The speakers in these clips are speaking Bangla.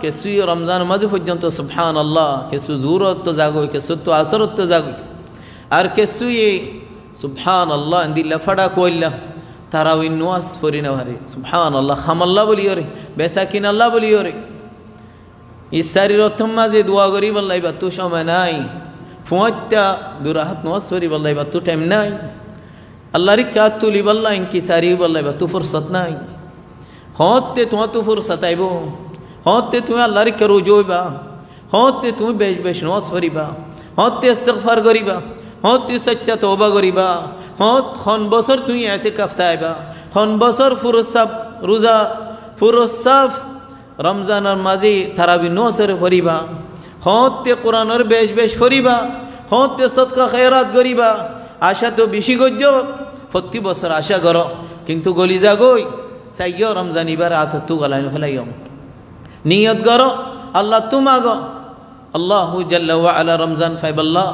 কেসু রমজান মাঝে পর্যন্ত সুবহানাল্লাহ কেসু জুরত তো জাগোই কেসু তো আসরত তো জাগোই আর কেসু সুবহানাল্লাহ দিল্লা ফাড়া কইল্লা তারা ওই নোয়াজ ফরি না ভারে সুবহানাল্লাহ খামাল্লাহ বলিও রে বেসাকিন আল্লাহ বলিও রে ইসারির অথম মাঝে দোয়া করি বললাই বা তু সময় নাই ফুঁয়াটা দুরাহাত নোয়াজ ফরি বললাই বা তু টাইম নাই আল্লাহ রি কাত তুলি বললা ইনকি সারি বললাই বা তু ফুরসত নাই হতে তোমার তু ফুরসত আইব হতে তুমি আল্লাহ রি করু জইবা হতে তুমি বেশ বেশ নোয়াজ ফরিবা হতে ইস্তিগফার করিবা হতে সচ্চা তওবা করিবা হত খন বছর তুই ইতিকাফ তাইবা খন বছর ফুরসাব রোজা ফুরসাব রমজানের মাঝে তারাবি নোয়াজের ফরিবা হতে কোরআনের বেশ বেশ ফরিবা হতে সদকা খায়রাত করিবা আশা তো বেশি গজ্জ প্রতি বছর আশা করো কিন্তু গলি যাগই চাইও রমজান এবার আত তু গলাইন ফেলাইও নিয়ত করো আল্লাহ তুমাগো আল্লাহু জাল্লা ওয়া আলা রমজান ফাইবাল্লাহ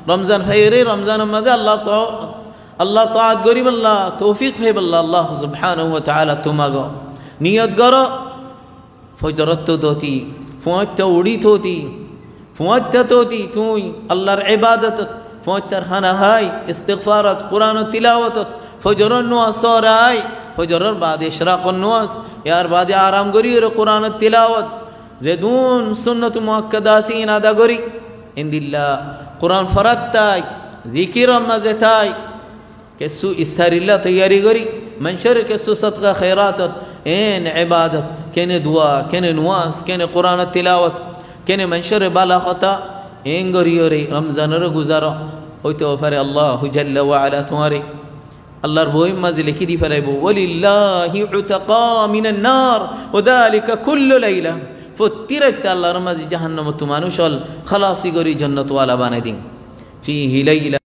রমজান ফাইরে রমজানের মাঝে আল্লাহ তাআত গরিব আল্লাহ তৌফিক ফাইবাল্লাহ আল্লাহ সুবহানাহু ওয়া তাআলা তুমাগো নিয়ত করো ফজরত তো দতি ফুঁয়াটা উড়িত হতি ফুঁয়াটা তোতি তুই আল্লাহর ইবাদত ফুঁয়াটার হানা হাই ইস্তিগফারত কোরআন তিলাওয়াত ফজরের নোয়াজ সরাই ফজরের বাদে ইশরাকুন নোয়াজ ইয়ার বাদে আরাম করি কোরআন তিলাওয়াত যেদুন সুন্নত মুআক্কাদাসিন আদা করি ইনদিল্লাহ কোরআন ফরাত তাই জিকির মাঝে তাই কেসু ইসারিল্লাহ তৈয়ারি করি মানুষের কেসু সদকা খায়রাত এন ইবাদত কেনে দোয়া কেনে নোয়াজ কেনে কোরআন তিলাওয়াত কেনে মানুষের বালা কথা এন গরিয়রে রমজানের গুজারো হইতে পারে আল্লাহু জাল্লা ওয়া আলা তোমারে আল্লাহর বই মাঝে লিখি দি ফেলাইব ওয়ালিল্লাহি উতাকা মিনান নার ওয়া যালিকা কুল্লু লাইলা প্রত্যেকটা আল্লাহর মাঝে জাহান্নাম তো মানুষ হল খালাসি করি জান্নাত ওয়ালা বানাই দিন ফিহি লাইলা